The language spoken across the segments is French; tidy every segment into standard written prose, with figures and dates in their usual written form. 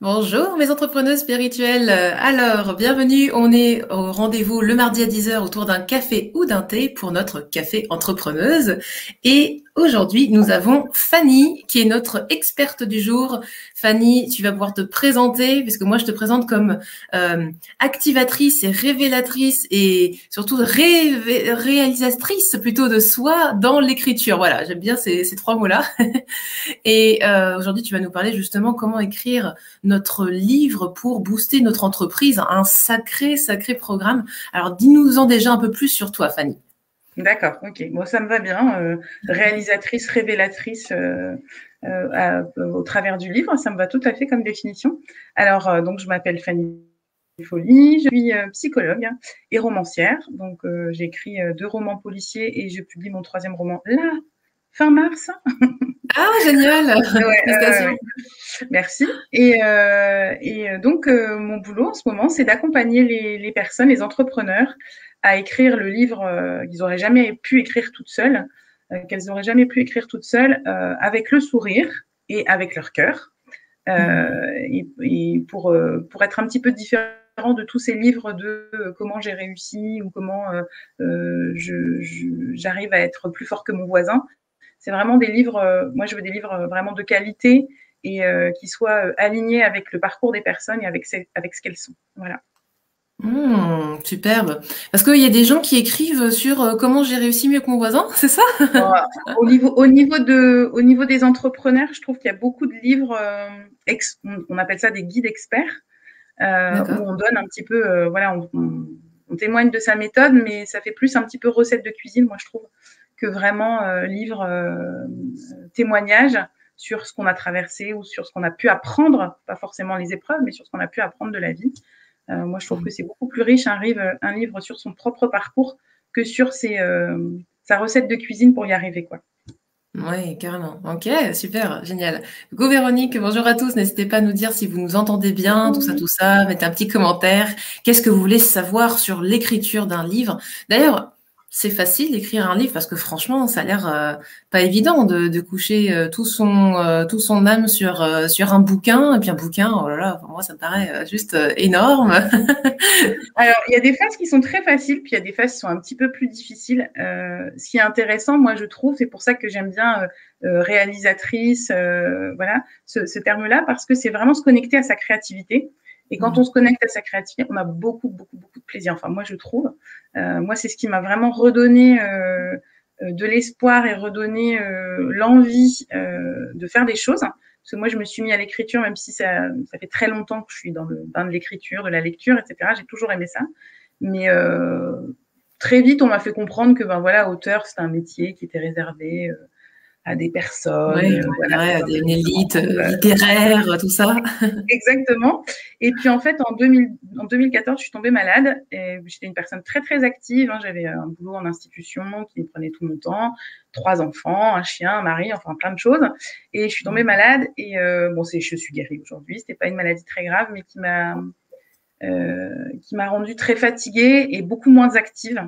Bonjour mes entrepreneuses spirituelles. Alors, bienvenue, on est au rendez-vous le mardi à 10 heures autour d'un café ou d'un thé pour notre café entrepreneuse. Et aujourd'hui, nous avons Fanny qui est notre experte du jour. Fanny, tu vas pouvoir te présenter puisque moi je te présente comme activatrice et révélatrice et surtout réalisatrice plutôt de soi dans l'écriture. Voilà, j'aime bien ces trois mots-là. Et aujourd'hui, tu vas nous parler justement comment écrire notre livre pour booster notre entreprise. Un sacré, sacré programme. Alors, dis-nous-en déjà un peu plus sur toi, Fanny. D'accord, ok. Bon, ça me va bien. Réalisatrice, révélatrice au travers du livre, ça me va tout à fait comme définition. Alors, donc, je m'appelle Fanny Folly, je suis psychologue et romancière. Donc, j'ai écrit 2 romans policiers et je publie mon 3e roman là, fin mars. Ah, génial! Ouais, Félicitations. merci. Et donc, mon boulot en ce moment, c'est d'accompagner les personnes, les entrepreneurs, à écrire le livre qu'ils n'auraient jamais pu écrire toutes seules, qu'elles n'auraient jamais pu écrire toutes seules, avec le sourire et avec leur cœur. Et pour être un petit peu différent de tous ces livres de comment j'ai réussi ou comment j'arrive à être plus fort que mon voisin, c'est vraiment des livres, moi je veux des livres vraiment de qualité et qui soient alignés avec le parcours des personnes et avec ce qu'elles sont. Voilà. Superbe. Parce qu'il y a des gens qui écrivent sur comment j'ai réussi mieux que mon voisin, c'est ça? Bon, au niveau des entrepreneurs, je trouve qu'il y a beaucoup de livres, on appelle ça des guides experts, où D'accord. on donne un petit peu, voilà, on témoigne de sa méthode, mais ça fait plus un petit peu recette de cuisine, moi je trouve, que vraiment livre témoignage sur ce qu'on a traversé ou sur ce qu'on a pu apprendre, pas forcément les épreuves, mais sur ce qu'on a pu apprendre de la vie. Moi, je trouve que c'est beaucoup plus riche un livre sur son propre parcours que sur sa recette de cuisine pour y arriver, quoi. Oui, carrément. Ok, super, génial. Go Véronique, bonjour à tous. N'hésitez pas à nous dire si vous nous entendez bien, tout ça. Mettez un petit commentaire. Qu'est-ce que vous voulez savoir sur l'écriture d'un livre? D'ailleurs, c'est facile d'écrire un livre parce que franchement, ça a l'air pas évident de coucher tout son âme sur un bouquin. Et puis un bouquin, oh là là, pour moi, ça me paraît juste énorme. Alors, il y a des phases qui sont très faciles, puis il y a des phases qui sont un petit peu plus difficiles. Ce qui est intéressant, moi, je trouve, c'est pour ça que j'aime bien réalisatrice, voilà, ce terme-là, parce que c'est vraiment se connecter à sa créativité. Et quand on se connecte à sa créativité, on a beaucoup, beaucoup, beaucoup de plaisir. Enfin, moi, je trouve. Moi, c'est ce qui m'a vraiment redonné de l'espoir et redonné l'envie de faire des choses. Parce que moi, je me suis mis à l'écriture, même si ça fait très longtemps que je suis dans le bain de l'écriture, de la lecture, etc. J'ai toujours aimé ça. Mais très vite, on m'a fait comprendre que, ben voilà, auteur, c'était un métier qui était réservé à des personnes, Oui, voilà, très une élite intelligentes. littéraire, tout ça. Exactement. Et puis en fait, en 2014, je suis tombée malade. J'étais une personne très très active, hein. J'avais un boulot en institution qui me prenait tout mon temps, 3 enfants, un chien, un mari, enfin plein de choses. Et je suis tombée malade. Et bon, je suis guérie aujourd'hui. C'était pas une maladie très grave, mais qui m'a rendue très fatiguée et beaucoup moins active.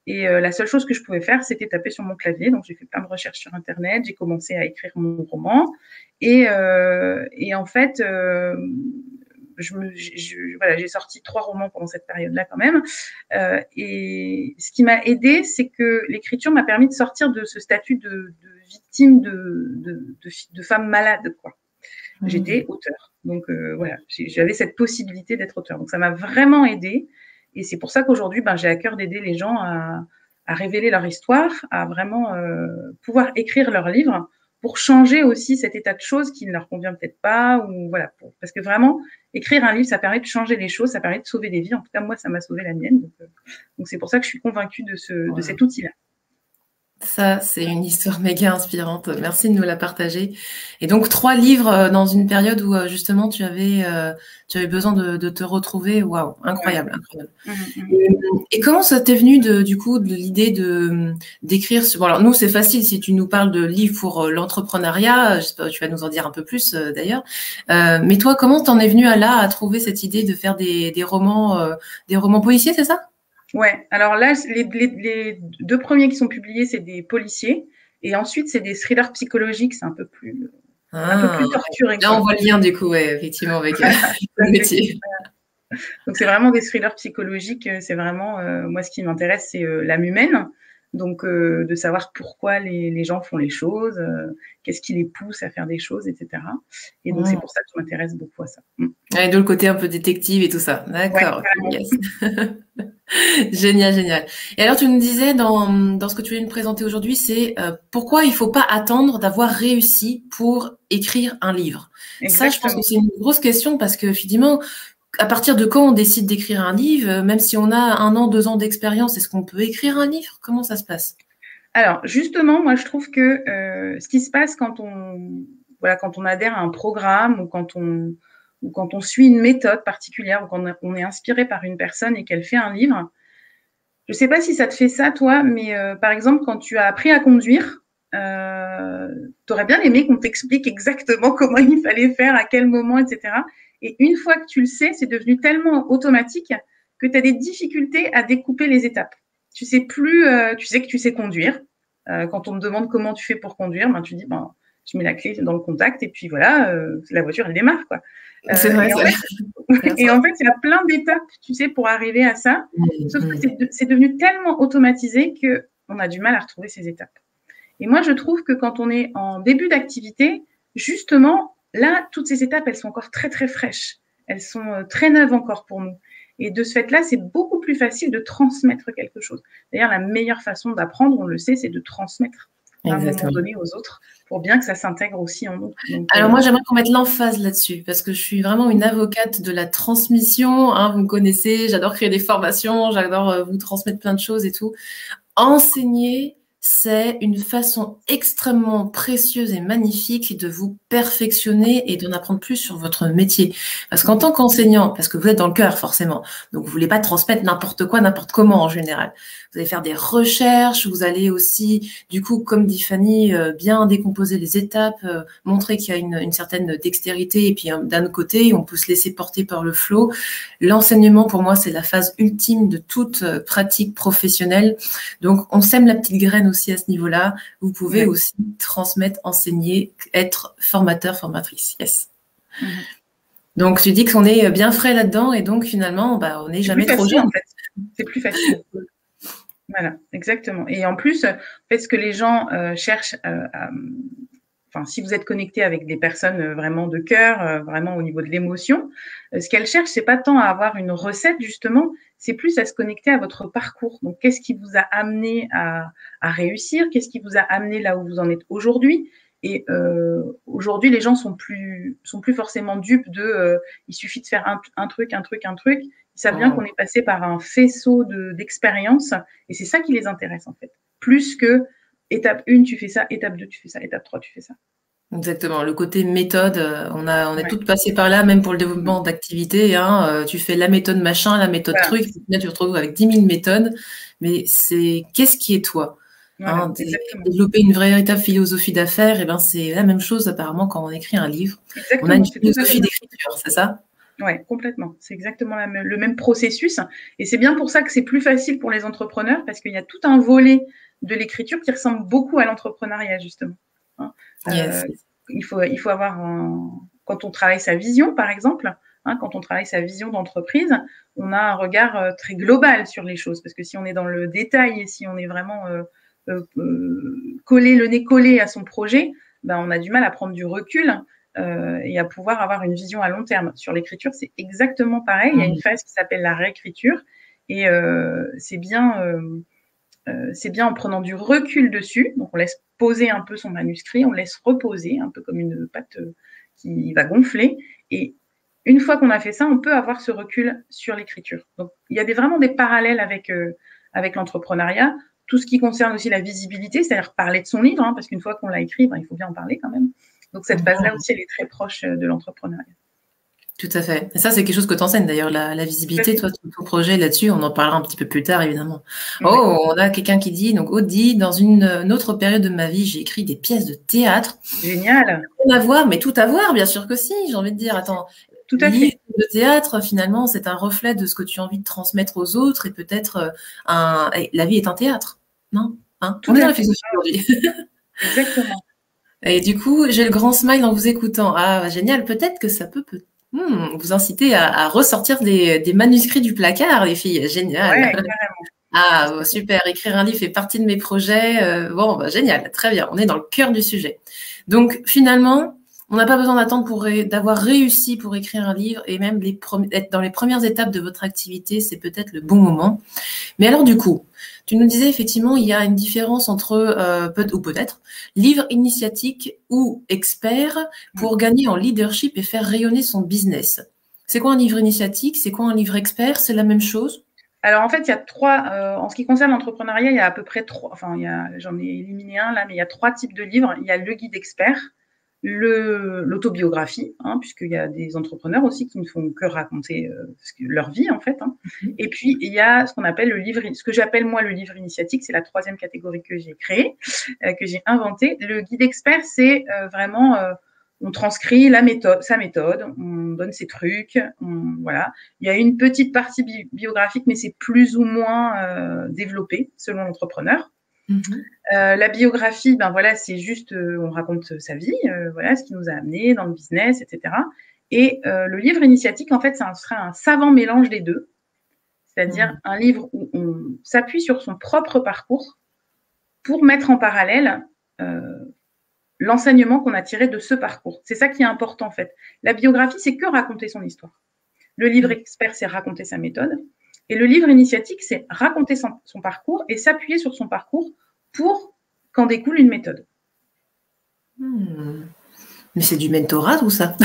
Et la seule chose que je pouvais faire, c'était taper sur mon clavier. Donc, j'ai fait plein de recherches sur Internet. J'ai commencé à écrire mon roman. Et en fait, voilà, j'ai sorti 3 romans pendant cette période-là quand même. Et ce qui m'a aidée, c'est que l'écriture m'a permis de sortir de ce statut de victime de femme malade, quoi. J'étais auteur. Donc voilà, j'avais cette possibilité d'être auteur. Donc ça m'a vraiment aidée. Et c'est pour ça qu'aujourd'hui, ben, j'ai à cœur d'aider les gens à révéler leur histoire, à vraiment pouvoir écrire leur livre pour changer aussi cet état de choses qui ne leur convient peut-être pas. Ou, voilà, parce que vraiment, écrire un livre, ça permet de changer les choses, ça permet de sauver des vies. En tout cas, moi, ça m'a sauvé la mienne. Donc c'est pour ça que je suis convaincue de Voilà. cet outil-là. Ça, c'est une histoire méga inspirante. Merci de nous la partager. Et donc, 3 livres dans une période où justement tu avais besoin de te retrouver. Waouh, Ouais. incroyable, incroyable. Mmh. Et comment ça t'est venu du coup de l'idée d'écrire bon, alors nous, c'est facile si tu nous parles de livres pour l'entrepreneuriat. J'espère que tu vas nous en dire un peu plus d'ailleurs. Mais toi, comment t'en es venu à trouver cette idée de faire des romans policiers, c'est ça? Ouais, alors là, les 2 premiers qui sont publiés, c'est des policiers. Et ensuite, c'est des thrillers psychologiques. C'est un peu plus. un peu plus torturés. Là, on voit le lien du coup, ouais, effectivement, avec le métier. Donc, c'est vraiment des thrillers psychologiques. C'est vraiment, moi, ce qui m'intéresse, c'est l'âme humaine. Donc, de savoir pourquoi les gens font les choses, qu'est-ce qui les pousse à faire des choses, etc. Et donc, c'est pour ça que je m'intéresse beaucoup à ça. Et de le côté un peu détective et tout ça. D'accord. Ouais, yes. Génial, génial. Et alors, tu nous disais dans ce que tu viens de présenter aujourd'hui, c'est pourquoi il ne faut pas attendre d'avoir réussi pour écrire un livre. Exactement. Ça, je pense que c'est une grosse question parce que finalement, à partir de quand on décide d'écrire un livre, même si on a 1 an, 2 ans d'expérience, est-ce qu'on peut écrire un livre? Comment ça se passe? Alors, justement, moi, je trouve que ce qui se passe quand on adhère à un programme ou quand on suit une méthode particulière ou quand on est inspiré par une personne et qu'elle fait un livre, je ne sais pas si ça te fait ça, toi, mais par exemple, quand tu as appris à conduire, tu aurais bien aimé qu'on t'explique exactement comment il fallait faire, à quel moment, etc. Et une fois que tu le sais, c'est devenu tellement automatique que tu as des difficultés à découper les étapes. Tu sais plus, tu sais que tu sais conduire. Quand on te demande comment tu fais pour conduire, ben, tu dis, ben, je mets la clé dans le contact et puis voilà, la voiture, elle démarre, quoi. C'est vrai, et en fait, il y a plein d'étapes, tu sais, pour arriver à ça. Sauf que c'est devenu tellement automatisé qu'on a du mal à retrouver ces étapes. Et moi, je trouve que quand on est en début d'activité, justement, là, toutes ces étapes, elles sont encore très, très fraîches. Elles sont très neuves encore pour nous. Et de ce fait-là, c'est beaucoup plus facile de transmettre quelque chose. D'ailleurs, la meilleure façon d'apprendre, on le sait, c'est de transmettre à un moment donné aux autres pour bien que ça s'intègre aussi en nous. Donc, alors moi, j'aimerais qu'on mette l'emphase là-dessus parce que je suis vraiment une avocate de la transmission. Hein, vous me connaissez, j'adore créer des formations, j'adore vous transmettre plein de choses et tout. Enseigner, c'est une façon extrêmement précieuse et magnifique de vous perfectionner et d'en apprendre plus sur votre métier. Parce qu'en tant qu'enseignant, parce que vous êtes dans le cœur forcément, donc vous voulez pas transmettre n'importe quoi, n'importe comment en général. Vous allez faire des recherches, vous allez aussi, du coup, comme dit Fanny, bien décomposer les étapes, montrer qu'il y a une certaine dextérité et puis d'un autre côté, on peut se laisser porter par le flot. L'enseignement, pour moi, c'est la phase ultime de toute pratique professionnelle. Donc, on sème la petite graine aussi à ce niveau-là. Vous pouvez aussi transmettre, enseigner, être formateur, formatrice. Yes. Donc, tu dis qu'on est bien frais là-dedans et donc, finalement, bah, on n'est jamais trop jeune. En fait. C'est plus facile. Voilà, exactement. Et en plus, ce que les gens cherchent enfin, si vous êtes connecté avec des personnes vraiment de cœur, vraiment au niveau de l'émotion, ce qu'elles cherchent, c'est pas tant à avoir une recette, justement, c'est plus à se connecter à votre parcours. Donc, qu'est-ce qui vous a amené à réussir? Qu'est-ce qui vous a amené là où vous en êtes aujourd'hui? Et aujourd'hui, les gens sont plus forcément dupes de il suffit de faire un truc. Ils savent bien qu'on est passé par un faisceau d'expériences et c'est ça qui les intéresse, en fait. Plus que étape 1, tu fais ça, étape 2, tu fais ça, étape 3, tu fais ça. Exactement, le côté méthode, on est toutes passées par là, même pour le développement d'activités. Hein, tu fais la méthode machin, la méthode truc, là tu te retrouves avec 10 000 méthodes, mais c'est qu'est-ce qui est toi? Hein, développer une véritable philosophie d'affaires, et ben c'est la même chose apparemment quand on écrit un livre. Exactement, on a une philosophie d'écriture, c'est ça? Oui, complètement. C'est exactement le même processus. Et c'est bien pour ça que c'est plus facile pour les entrepreneurs parce qu'il y a tout un volet de l'écriture qui ressemble beaucoup à l'entrepreneuriat, justement. Hein. Yes. Il faut avoir quand on travaille sa vision, par exemple, hein, quand on travaille sa vision d'entreprise, on a un regard très global sur les choses. Parce que si on est dans le détail et si on est vraiment le nez collé à son projet, ben, on a du mal à prendre du recul et à pouvoir avoir une vision à long terme. Sur l'écriture, c'est exactement pareil. Il y a une phase qui s'appelle la réécriture et c'est bien en prenant du recul dessus. Donc, on laisse poser un peu son manuscrit, on laisse reposer, un peu comme une pâte qui va gonfler. Et une fois qu'on a fait ça, on peut avoir ce recul sur l'écriture. Donc, il y a vraiment des parallèles avec l'entrepreneuriat. Tout ce qui concerne aussi la visibilité, c'est-à-dire parler de son livre, hein, parce qu'une fois qu'on l'a écrit, ben, il faut bien en parler quand même. Donc, cette phase-là aussi, elle est très proche de l'entrepreneuriat. Tout à fait. Et ça, c'est quelque chose que tu enseignes d'ailleurs, la visibilité. Toi, ton projet là-dessus, on en parlera un petit peu plus tard, évidemment. Oh, on a quelqu'un qui dit, donc Audi, dans une autre période de ma vie, j'ai écrit des pièces de théâtre. Génial. Rien à voir, mais tout à voir, bien sûr que si, j'ai envie de dire. Attends, tout à fait. Le théâtre, finalement, c'est un reflet de ce que tu as envie de transmettre aux autres et peut-être la vie est un théâtre, non hein? On est dans la philosophie aujourd'hui. Exactement. Et du coup, j'ai le grand smile en vous écoutant. Ah, génial. Peut-être que ça peut vous inciter à ressortir des manuscrits du placard, les filles. Ouais, Génial. carrément. Ah, super. Écrire un livre fait partie de mes projets. Bon, bah, génial. Très bien. On est dans le cœur du sujet. Donc, finalement, on n'a pas besoin d'attendre d'avoir réussi pour écrire un livre et même être dans les premières étapes de votre activité, c'est peut-être le bon moment. Mais alors, du coup, tu nous disais effectivement, il y a une différence entre, peut-être, livre initiatique ou expert pour gagner en leadership et faire rayonner son business. C'est quoi un livre initiatique? C'est quoi un livre expert? C'est la même chose? Alors, en fait, il y a trois, en ce qui concerne l'entrepreneuriat, il y a à peu près trois, enfin, j'en ai éliminé un là, mais il y a trois types de livres. Il y a le guide expert, l'autobiographie, hein, puisqu'il y a des entrepreneurs aussi qui ne font que raconter leur vie, en fait. Hein. Et puis, il y a ce qu'on appelle le livre, ce que j'appelle moi le livre initiatique, c'est la troisième catégorie que j'ai créée, que j'ai inventée. Le guide expert, c'est vraiment on transcrit sa méthode, on donne ses trucs, voilà. Il y a une petite partie biographique, mais c'est plus ou moins développé selon l'entrepreneur. La biographie, ben voilà, c'est juste, on raconte sa vie, voilà, ce qui nous a amené dans le business, etc. Et le livre initiatique, en fait, ça sera un savant mélange des deux, c'est-à-dire un livre où on s'appuie sur son propre parcours pour mettre en parallèle l'enseignement qu'on a tiré de ce parcours. C'est ça qui est important, en fait. La biographie, c'est que raconter son histoire. Le livre expert, c'est raconter sa méthode. Et le livre initiatique, c'est raconter son parcours et s'appuyer sur son parcours pour qu'en découle une méthode. Mais c'est du mentorat, tout ça.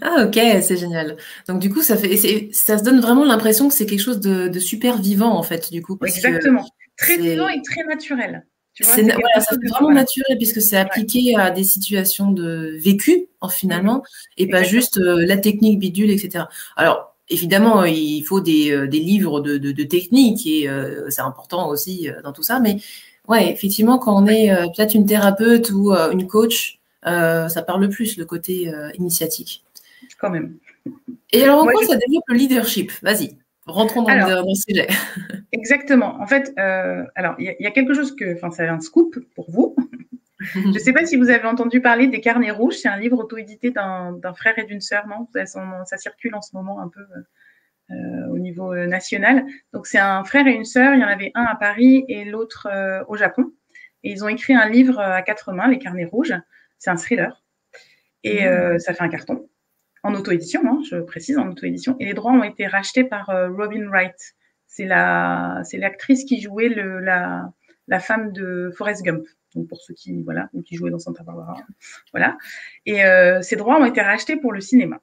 Ah, ok, c'est génial. Donc, du coup, ça se donne vraiment l'impression que c'est quelque chose de super vivant, en fait, du coup, parce Exactement. que Très vivant et très naturel. Tu vois, voilà, ça fait vraiment naturel puisque c'est appliqué à des situations de vécu, finalement, et pas juste la technique bidule, etc. Alors, évidemment, il faut des livres de technique et c'est important aussi dans tout ça. Mais ouais, effectivement, quand on est peut-être une thérapeute ou une coach, ça parle plus le côté initiatique. Quand même. Et alors, en quoi ça développe le leadership? Vas-y, rentrons dans le sujet. Exactement. En fait, alors, il y a quelque chose enfin, c'est un scoop pour vous. Je ne sais pas si vous avez entendu parler des Carnets rouges. C'est un livre auto-édité d'un frère et d'une sœur, non? Ça circule en ce moment un peu au niveau national. Donc, c'est un frère et une sœur. Il y en avait un à Paris et l'autre au Japon. Et ils ont écrit un livre à 4 mains, Les Carnets rouges. C'est un thriller. Et ça fait un carton. En auto-édition, hein, je précise, en auto-édition. Et les droits ont été rachetés par Robin Wright. C'est l'actrice qui jouait la femme de Forrest Gump. Donc pour ceux qui jouaient dans Santa Barbara, voilà. Et ces droits ont été rachetés pour le cinéma.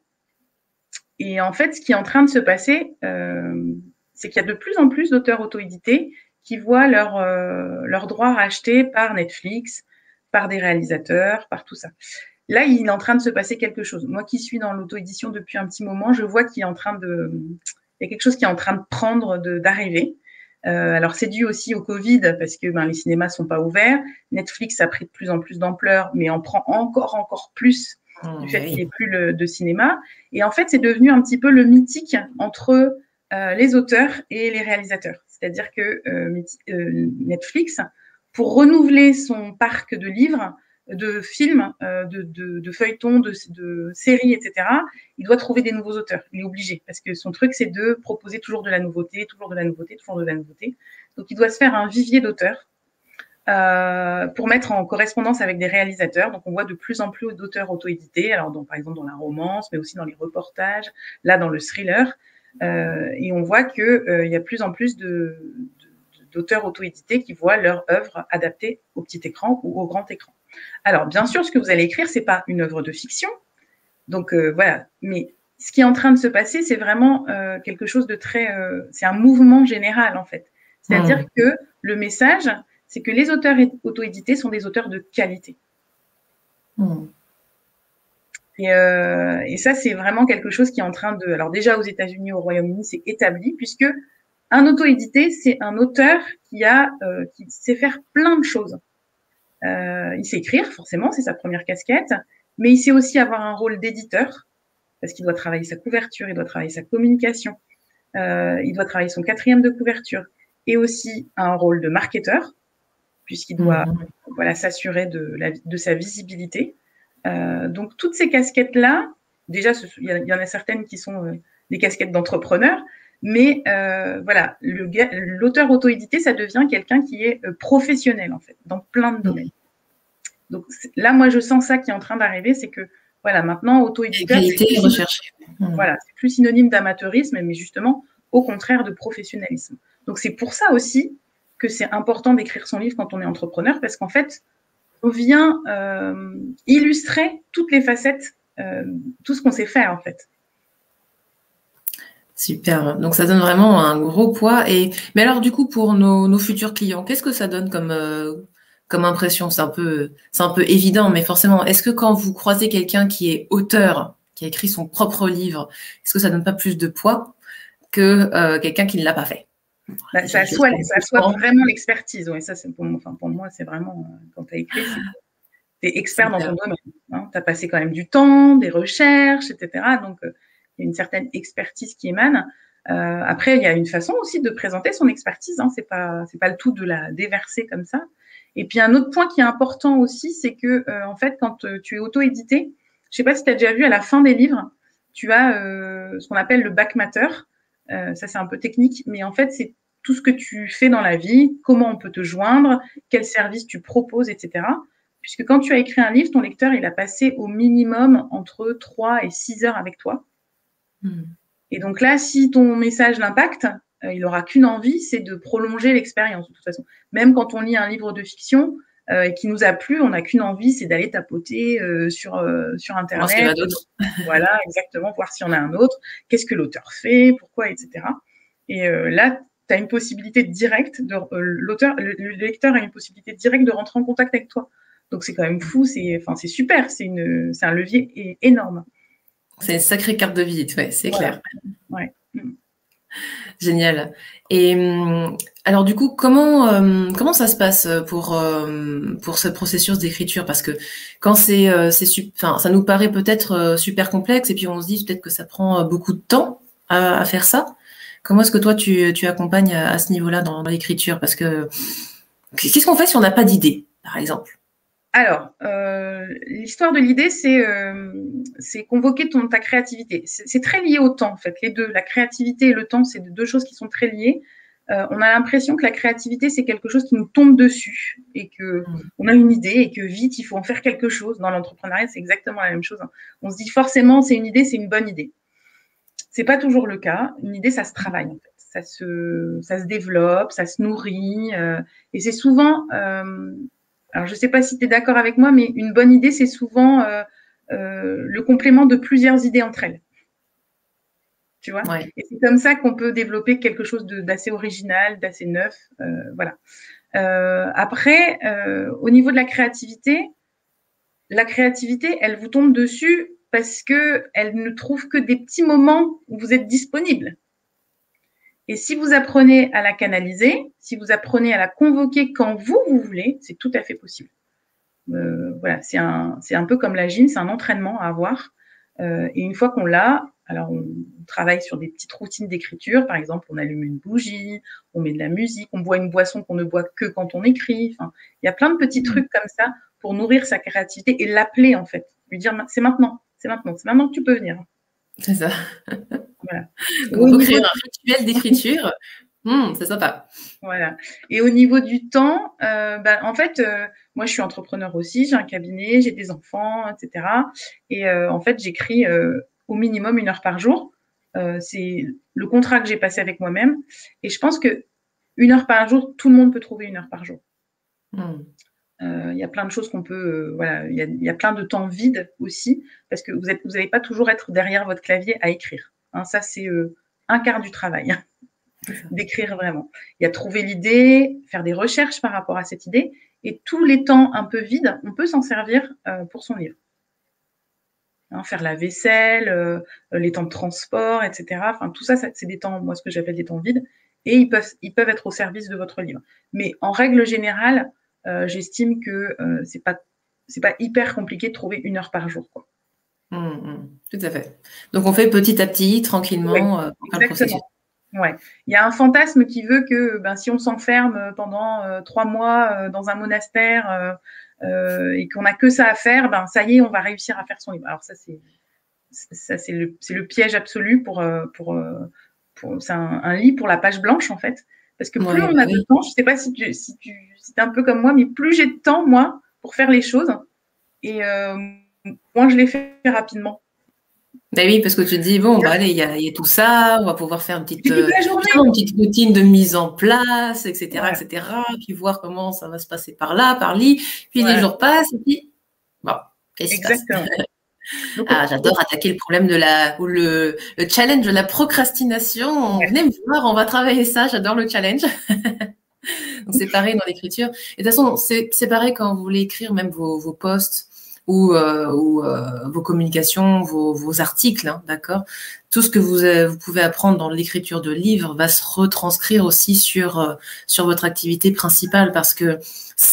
Et en fait, ce qui est en train de se passer, c'est qu'il y a de plus en plus d'auteurs auto-édités qui voient leurs droits rachetés par Netflix, par des réalisateurs, par tout ça. Là, il est en train de se passer quelque chose. Moi qui suis dans l'auto-édition depuis un petit moment, je vois qu'il est en train il y a quelque chose qui est en train de prendre, d'arriver. Alors, c'est dû aussi au Covid parce que les cinémas sont pas ouverts. Netflix a pris de plus en plus d'ampleur, mais en prend encore plus du fait qu'il n'y ait plus de cinéma. Et en fait, c'est devenu un petit peu le mythique entre les auteurs et les réalisateurs. C'est-à-dire que Netflix, pour renouveler son parc de livres, de films, de feuilletons, de séries, etc., il doit trouver des nouveaux auteurs. Il est obligé, parce que son truc, c'est de proposer toujours de la nouveauté, toujours de la nouveauté, toujours de la nouveauté. Donc, il doit se faire un vivier d'auteurs pour mettre en correspondance avec des réalisateurs. Donc, on voit de plus en plus d'auteurs auto-édités, alors par exemple dans la romance, mais aussi dans les reportages, là dans le thriller. Et on voit qu'il y a de plus en plus d'auteurs auto-édités qui voient leur œuvre adaptée au petit écran ou au grand écran. Alors, bien sûr, ce que vous allez écrire, c'est pas une œuvre de fiction. Donc, voilà. Mais ce qui est en train de se passer, c'est vraiment quelque chose de très... c'est un mouvement général, en fait. C'est-à-dire que le message, c'est que les auteurs auto-édités sont des auteurs de qualité. Et ça, c'est vraiment quelque chose qui est en train de... Alors, déjà, aux États-Unis, au Royaume-Uni, c'est établi, puisque un auto-édité, c'est un auteur qui sait faire plein de choses. Il sait écrire, forcément, c'est sa première casquette, mais il sait aussi avoir un rôle d'éditeur, parce qu'il doit travailler sa couverture, il doit travailler sa communication, il doit travailler son 4e de couverture, et aussi un rôle de marketeur, puisqu'il doit voilà, s'assurer de sa visibilité. Donc, toutes ces casquettes-là, déjà, il y en a certaines qui sont des casquettes d'entrepreneur, mais voilà, l'auteur auto-édité, ça devient quelqu'un qui est professionnel, en fait, dans plein de domaines. Donc là, moi, je sens ça qui est en train d'arriver, c'est que, voilà, maintenant, auto-éditeur, voilà, c'est plus synonyme d'amateurisme, mais justement, au contraire, de professionnalisme. Donc, c'est pour ça aussi que c'est important d'écrire son livre quand on est entrepreneur, parce qu'en fait, on vient illustrer toutes les facettes, tout ce qu'on sait faire, en fait. Super. Donc, ça donne vraiment un gros poids. Mais alors, du coup, pour nos futurs clients, qu'est-ce que ça donne comme impression? C'est un peu évident, mais forcément, est-ce que quand vous croisez quelqu'un qui est auteur, qui a écrit son propre livre, est-ce que ça donne pas plus de poids que quelqu'un qui ne l'a pas fait? Bah, ça assoit vraiment l'expertise. Ouais, ça, c'est pour moi, c'est vraiment, quand tu as écrit, tu es expert dans ton domaine. Hein. Tu as passé quand même du temps, des recherches, etc. Donc, il y a une certaine expertise qui émane. Après, il y a une façon aussi de présenter son expertise. Hein. C'est pas le tout de la déverser comme ça. Et puis, un autre point qui est important aussi, c'est que, en fait, quand tu es auto-édité, je sais pas si tu as déjà vu à la fin des livres, tu as ce qu'on appelle le back matter. Ça, c'est un peu technique, mais en fait, c'est tout ce que tu fais dans la vie, comment on peut te joindre, quels services tu proposes, etc. Puisque quand tu as écrit un livre, ton lecteur, il a passé au minimum entre 3 et 6 heures avec toi. Et donc là, si ton message l'impacte, il n'aura qu'une envie, c'est de prolonger l'expérience, de toute façon. Même quand on lit un livre de fiction et qui nous a plu, on n'a qu'une envie, c'est d'aller tapoter sur Internet. Voir s'il y en a d'autres. Voilà, exactement, voir s'il y en a un autre, qu'est-ce que l'auteur fait, pourquoi, etc. Et là, tu as une possibilité directe, le lecteur a une possibilité directe de rentrer en contact avec toi. Donc, c'est quand même fou, c'est super, c'est un levier énorme. C'est une sacrée carte de visite, ouais, c'est clair. Ouais. Génial. Et alors du coup, comment ça se passe pour ce processus d'écriture? Parce que quand ça nous paraît peut-être super complexe et puis on se dit peut-être que ça prend beaucoup de temps à faire ça. Comment est-ce que toi tu accompagnes à ce niveau-là dans l'écriture? Parce que qu'est-ce qu'on fait si on n'a pas d'idée, par exemple? Alors, l'histoire de l'idée, c'est convoquer ta créativité. C'est très lié au temps, en fait. Les deux, la créativité et le temps, c'est deux choses qui sont très liées. On a l'impression que la créativité, c'est quelque chose qui nous tombe dessus et qu'on a une idée et que vite, il faut en faire quelque chose. Dans l'entrepreneuriat, c'est exactement la même chose. On se dit forcément, c'est une idée, c'est une bonne idée. C'est pas toujours le cas. Une idée, ça se travaille, en fait. Ça se développe, ça se nourrit. Et c'est souvent... alors, je ne sais pas si tu es d'accord avec moi, mais une bonne idée, c'est souvent le complément de plusieurs idées entre elles. Tu vois? Ouais. Et c'est comme ça qu'on peut développer quelque chose d'assez original, d'assez neuf. Voilà. Après, au niveau de la créativité, elle vous tombe dessus parce qu'elle ne trouve que des petits moments où vous êtes disponible. Et si vous apprenez à la canaliser, si vous apprenez à la convoquer quand vous voulez, c'est tout à fait possible. Voilà, c'est un peu comme la gym, c'est un entraînement à avoir. Et une fois qu'on l'a, alors on travaille sur des petites routines d'écriture. Par exemple, on allume une bougie, on met de la musique, on boit une boisson qu'on ne boit que quand on écrit. Enfin, il y a plein de petits trucs comme ça pour nourrir sa créativité et l'appeler en fait. Lui dire c'est maintenant que tu peux venir. C'est ça. Voilà. Donc, on peut créer un rituel d'écriture. C'est sympa. Voilà. Et au niveau du temps, en fait, moi, je suis entrepreneur aussi, j'ai un cabinet, j'ai des enfants, etc. Et en fait, j'écris au minimum 1 heure par jour. C'est le contrat que j'ai passé avec moi-même. Et je pense que 1 heure par jour, tout le monde peut trouver 1 heure par jour. Il y a plein de choses qu'on peut, voilà, il y a plein de temps vide aussi, parce que vous n'allez pas toujours être derrière votre clavier à écrire. Hein, ça, c'est un quart du travail. D'écrire vraiment. Il y a trouver l'idée, faire des recherches par rapport à cette idée, et tous les temps un peu vides, on peut s'en servir pour son livre. Hein, faire la vaisselle, les temps de transport, etc. Enfin, tout ça, c'est des temps, moi, ce que j'appelle des temps vides, et ils peuvent être au service de votre livre. Mais en règle générale, j'estime que c'est pas hyper compliqué de trouver 1 heure par jour, quoi. Tout à fait. Donc, on fait petit à petit, tranquillement, pour faire le processus. Ouais. Il y a un fantasme qui veut que si on s'enferme pendant 3 mois dans un monastère et qu'on n'a que ça à faire, ça y est, on va réussir à faire son livre. Alors ça, c'est le piège absolu c'est un lit pour la page blanche, en fait. Parce que plus on a de temps, je ne sais pas si t'es un peu comme moi, mais plus j'ai de temps, moi, pour faire les choses, et moins je les fais rapidement. Ben oui, parce que tu te dis, bon, allez, il y a tout ça, on va pouvoir faire une petite routine de mise en place, etc., etc., puis voir comment ça va se passer par là, par là, puis les jours passent, et puis, bon, qu'est-ce qui se passe? J'adore attaquer le problème ou le challenge de la procrastination. Venez me voir, on va travailler ça, j'adore le challenge. Donc, c'est pareil dans l'écriture. Et de toute façon, c'est pareil quand vous voulez écrire même vos posts ou vos communications, vos articles, hein, d'accord. Tout ce que vous pouvez apprendre dans l'écriture de livres va se retranscrire aussi sur votre activité principale, parce que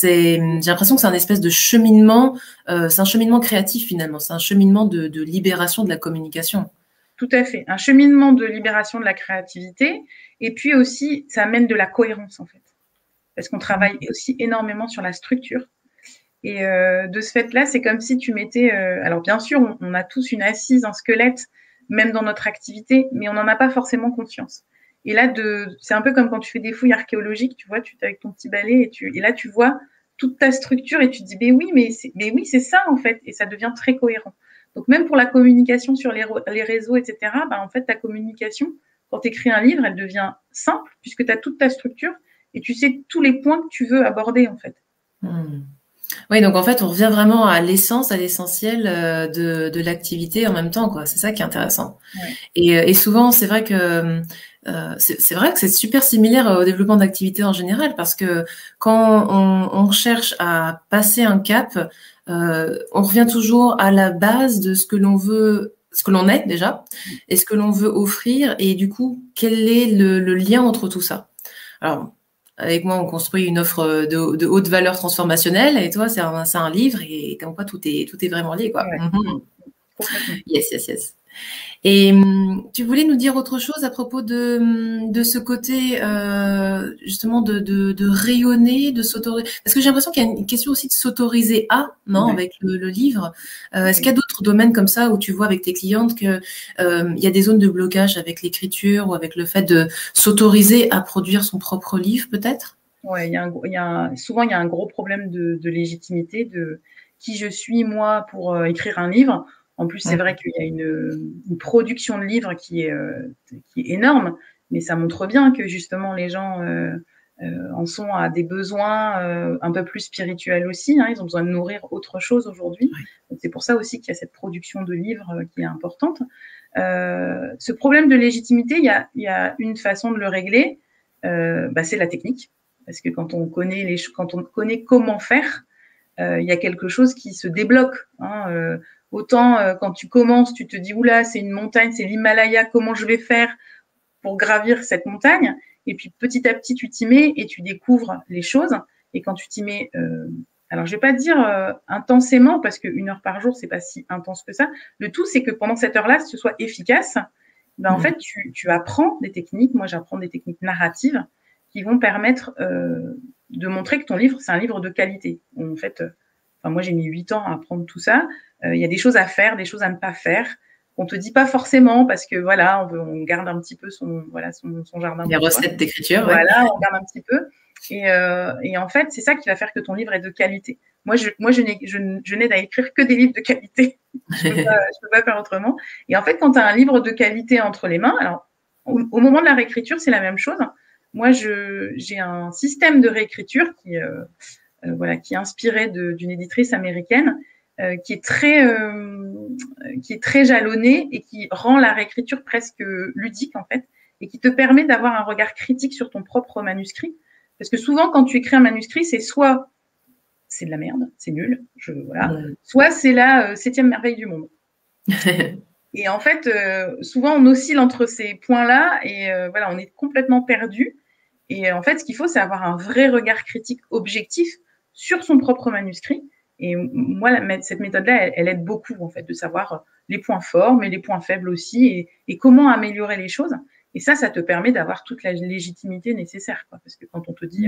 j'ai l'impression que c'est un espèce de cheminement, c'est un cheminement créatif finalement, c'est un cheminement de libération de la communication. Tout à fait, un cheminement de libération de la créativité, et puis aussi ça amène de la cohérence en fait, parce qu'on travaille aussi énormément sur la structure. Et de ce fait-là, c'est comme si tu mettais... alors bien sûr, on a tous une assise, un squelette, même dans notre activité, mais on n'en a pas forcément conscience. Et là, c'est un peu comme quand tu fais des fouilles archéologiques, tu vois, tu es avec ton petit balai, et là, tu vois toute ta structure, et tu te dis, mais oui, c'est ça, en fait, et ça devient très cohérent. Donc même pour la communication sur les réseaux, etc., en fait, ta communication, quand tu écris un livre, elle devient simple, puisque tu as toute ta structure, et tu sais tous les points que tu veux aborder, en fait. Oui, donc en fait, on revient vraiment à l'essence, à l'essentiel de l'activité en même temps, quoi. C'est ça qui est intéressant. Ouais. Et souvent, c'est vrai que c'est super similaire au développement d'activité en général, parce que quand on cherche à passer un cap, on revient toujours à la base de ce que l'on veut, ce que l'on est déjà, et ce que l'on veut offrir, et du coup, quel est le lien entre tout ça. Alors, avec moi, on construit une offre de haute valeur transformationnelle, et toi, c'est un livre, et comme quoi tout est vraiment lié, quoi. Ouais. Yes. Et tu voulais nous dire autre chose à propos de ce côté justement de rayonner, de s'autoriser. Parce que j'ai l'impression qu'il y a une question aussi de s'autoriser avec le livre. Est-ce qu'il y a d'autres domaines comme ça où tu vois avec tes clientes que il y a des zones de blocage avec l'écriture ou avec le fait de s'autoriser à produire son propre livre, peut-être? Ouais, souvent il y a un gros problème de légitimité, de qui je suis moi pour écrire un livre. En plus, c'est vrai qu'il y a une production de livres qui est énorme, mais ça montre bien que justement les gens en sont à des besoins un peu plus spirituels aussi. Hein, ils ont besoin de nourrir autre chose aujourd'hui. Donc c'est pour ça aussi qu'il y a cette production de livres qui est importante. Ce problème de légitimité, il y a une façon de le régler, c'est la technique. Parce que quand on connaît comment faire, il y a quelque chose qui se débloque. Hein, autant quand tu commences, tu te dis oula, c'est une montagne, c'est l'Himalaya, comment je vais faire pour gravir cette montagne? Et puis petit à petit, tu t'y mets et tu découvres les choses. Et quand tu t'y mets, alors je vais pas dire intensément, parce qu'une heure par jour, c'est pas si intense que ça. Le tout, c'est que pendant cette heure-là, ce soit efficace. En fait, tu apprends des techniques. Moi, j'apprends des techniques narratives qui vont permettre de montrer que ton livre, c'est un livre de qualité. En fait, moi, j'ai mis 8 ans à apprendre tout ça. Il y a des choses à faire, des choses à ne pas faire. On te dit pas forcément, parce que voilà, on garde un petit peu son jardin. Les recettes d'écriture. Voilà, on garde un petit peu. Et en fait, c'est ça qui va faire que ton livre est de qualité. Moi, je n'aide à écrire que des livres de qualité. Je peux pas faire autrement. Et en fait, quand tu as un livre de qualité entre les mains, alors au moment de la réécriture, c'est la même chose. Moi, j'ai un système de réécriture qui est inspiré d'une éditrice américaine qui est très jalonnée et qui rend la réécriture presque ludique, en fait, et qui te permet d'avoir un regard critique sur ton propre manuscrit. Parce que souvent, quand tu écris un manuscrit, c'est soit c'est de la merde, c'est nul, soit c'est la 7e merveille du monde. Et en fait, souvent, on oscille entre ces points-là et on est complètement perdu. Et en fait, ce qu'il faut, c'est avoir un vrai regard critique objectif sur son propre manuscrit. Et moi, cette méthode-là, elle aide beaucoup, en fait, de savoir les points forts, mais les points faibles aussi, et comment améliorer les choses. Et ça te permet d'avoir toute la légitimité nécessaire, quoi. Parce que quand on te dit,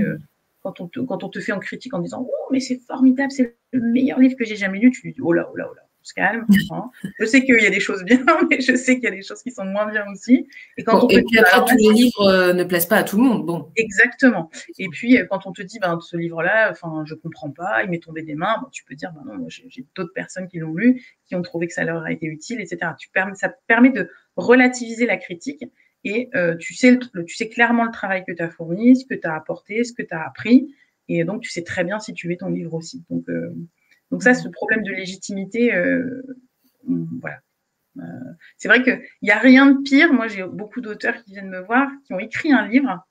quand on te fait en critique en disant, oh, mais c'est formidable, c'est le meilleur livre que j'ai jamais lu, tu lui dis, oh là, oh là, oh là, on se calme. Hein. Je sais qu'il y a des choses bien, mais je sais qu'il y a des choses qui sont moins bien aussi. Et quand et puis après, tous les livres ne plaisent pas à tout le monde. Bon. Exactement. Et puis, quand on te dit, ce livre-là, je comprends pas, il m'est tombé des mains, tu peux dire, non, moi, j'ai d'autres personnes qui l'ont lu, qui ont trouvé que ça leur a été utile, etc. Ça permet de relativiser la critique et tu sais clairement le travail que tu as fourni, ce que tu as apporté, ce que tu as appris, et donc tu sais très bien situer ton livre aussi. Donc ça, ce problème de légitimité, voilà. C'est vrai qu'il n'y a rien de pire. Moi, j'ai beaucoup d'auteurs qui viennent me voir, qui ont écrit un livre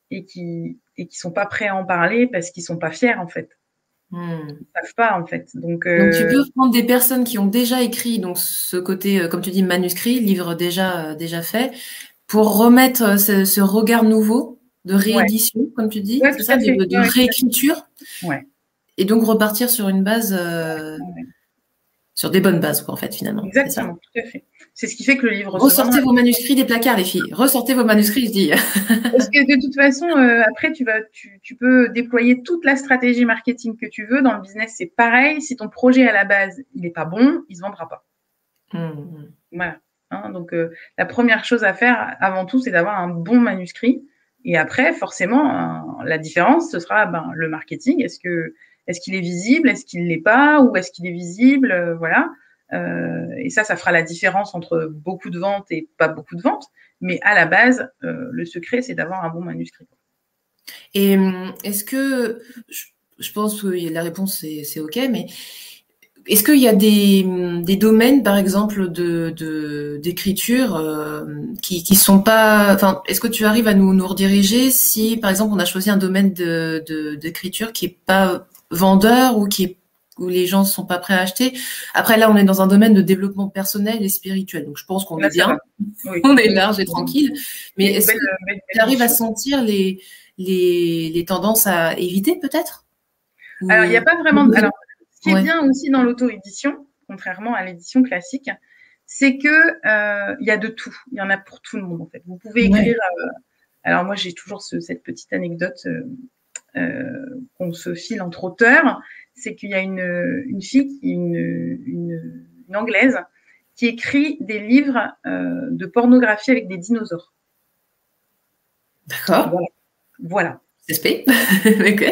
et qui sont pas prêts à en parler parce qu'ils sont pas fiers, en fait. Ils ne savent pas, en fait. Donc tu peux prendre des personnes qui ont déjà écrit, donc ce côté, comme tu dis, manuscrit, livre déjà fait, pour remettre ce regard nouveau de réédition, comme tu dis, c'est ça, de réécriture. Ouais. Et donc repartir sur une base, sur des bonnes bases, quoi, en fait, finalement. Exactement, tout à fait. C'est ce qui fait que le livre... Ressortez vos manuscrits des placards, les filles. Ressortez vos manuscrits, je dis. Parce que de toute façon, après, tu peux déployer toute la stratégie marketing que tu veux. Dans le business, c'est pareil. Si ton projet à la base, il n'est pas bon, il ne se vendra pas. Voilà. Hein, donc, la première chose à faire, avant tout, c'est d'avoir un bon manuscrit. Et après, forcément, la différence, ce sera le marketing. Est-ce qu'il est visible? Est-ce qu'il ne l'est pas? Ou est-ce qu'il est visible? Voilà. Et ça fera la différence entre beaucoup de ventes et pas beaucoup de ventes. Mais à la base, le secret, c'est d'avoir un bon manuscrit. Et est-ce que, je pense que la réponse, c'est OK, mais est-ce qu'il y a des domaines, par exemple, d'écriture qui sont pas... Enfin, est-ce que tu arrives à nous rediriger si, par exemple, on a choisi un domaine d'écriture qui est pas vendeur ou où les gens ne sont pas prêts à acheter. Après, là, on est dans un domaine de développement personnel et spirituel. Donc, je pense qu'on est bien. Oui. On est large et tranquille. Mais est-ce que tu arrives à sentir les tendances à éviter, peut-être? Alors, il n'y a pas vraiment... Alors, ce qui est bien aussi dans l'auto-édition, contrairement à l'édition classique, c'est que il y a de tout. Il y en a pour tout le monde, en fait. Vous pouvez écrire... alors, moi, j'ai toujours cette petite anecdote qu'on se file entre auteurs. C'est qu'il y a une fille, une Anglaise, qui écrit des livres de pornographie avec des dinosaures. D'accord. Voilà. C'est spé. OK.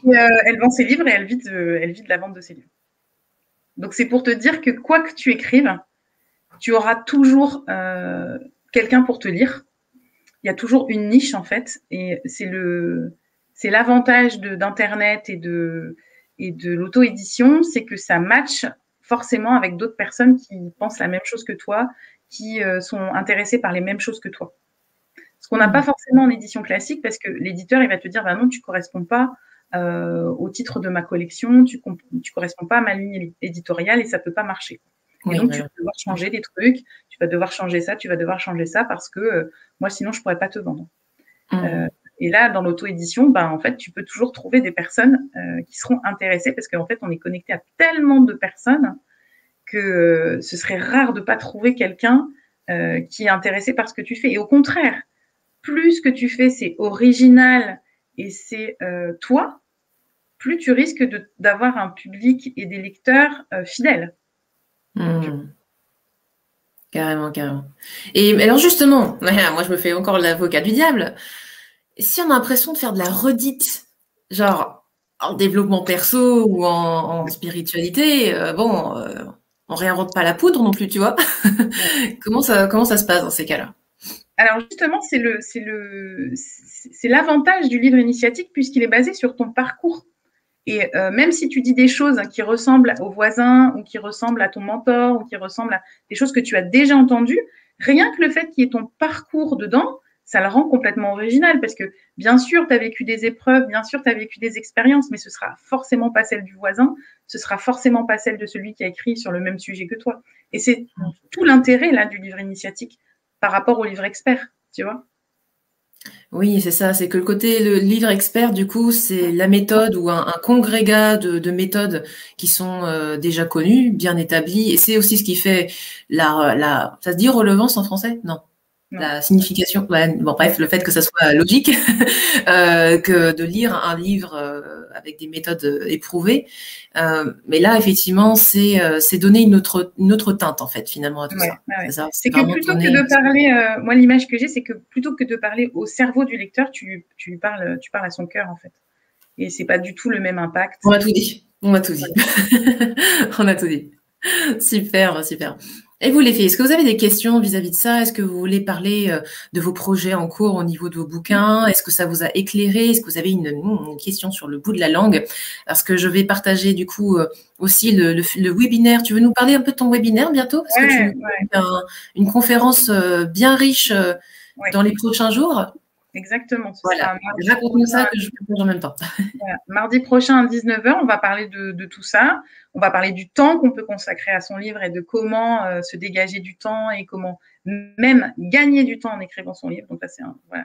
Elle vend ses livres et elle vit de la vente de ses livres. Donc, c'est pour te dire que quoi que tu écrives, tu auras toujours quelqu'un pour te lire. Il y a toujours une niche, en fait. Et c'est l'avantage d'Internet et de l'auto-édition, c'est que ça matche forcément avec d'autres personnes qui pensent la même chose que toi, qui sont intéressées par les mêmes choses que toi. Ce qu'on n'a pas forcément en édition classique, parce que l'éditeur, il va te dire, non, tu ne corresponds pas au titre de ma collection, tu ne corresponds pas à ma ligne éditoriale et ça ne peut pas marcher. Et donc, tu vas devoir changer des trucs, tu vas devoir changer ça, parce que moi, sinon, je ne pourrais pas te vendre. Et là, dans l'auto-édition, en fait, tu peux toujours trouver des personnes qui seront intéressées parce qu'en fait, on est connecté à tellement de personnes que ce serait rare de ne pas trouver quelqu'un qui est intéressé par ce que tu fais. Et au contraire, plus ce que tu fais, c'est original et c'est toi, plus tu risques d'avoir un public et des lecteurs fidèles. Carrément. Et alors justement, moi, je me fais encore l'avocat du diable. Si on a l'impression de faire de la redite, genre en développement perso ou en spiritualité, on réinvente pas la poudre non plus, tu vois. Comment ça se passe dans ces cas-là? Alors justement, c'est l'avantage du livre initiatique puisqu'il est basé sur ton parcours. Et même si tu dis des choses qui ressemblent aux voisins ou qui ressemblent à ton mentor ou qui ressemblent à des choses que tu as déjà entendues, rien que le fait qu'il y ait ton parcours dedans, ça le rend complètement original parce que bien sûr, tu as vécu des épreuves, bien sûr, tu as vécu des expériences, mais ce sera forcément pas celle du voisin, ce sera forcément pas celle de celui qui a écrit sur le même sujet que toi. Et c'est tout l'intérêt là du livre initiatique par rapport au livre expert, tu vois. Oui, c'est ça. C'est que le livre expert, du coup, c'est la méthode ou un congrégat de méthodes qui sont déjà connues, bien établies. Et c'est aussi ce qui fait ça se dit relevance en français? Non. la signification, bon bref, le fait que ça soit logique, que de lire un livre avec des méthodes éprouvées. Mais là, effectivement, c'est donner une autre teinte, en fait, finalement, à tout ça. Ouais. C'est que plutôt que de parler, moi, l'image que j'ai, c'est que plutôt que de parler au cerveau du lecteur, tu parles à son cœur, en fait. Et c'est pas du tout le même impact. On a tout dit. On a tout dit. On a tout dit. Super, super. Et vous, les filles, est-ce que vous avez des questions vis-à-vis de ça? Est-ce que vous voulez parler de vos projets en cours au niveau de vos bouquins? Est-ce que ça vous a éclairé? Est-ce que vous avez une question sur le bout de la langue? Parce que je vais partager du coup aussi le webinaire. Tu veux nous parler un peu de ton webinaire bientôt? Parce que tu as une conférence bien riche dans les prochains jours. Exactement. Voilà. Raconte-nous ça que je partage en même temps. Voilà. Mardi prochain à 19h, on va parler de tout ça. On va parler du temps qu'on peut consacrer à son livre et de comment se dégager du temps et comment même gagner du temps en écrivant son livre. Donc là,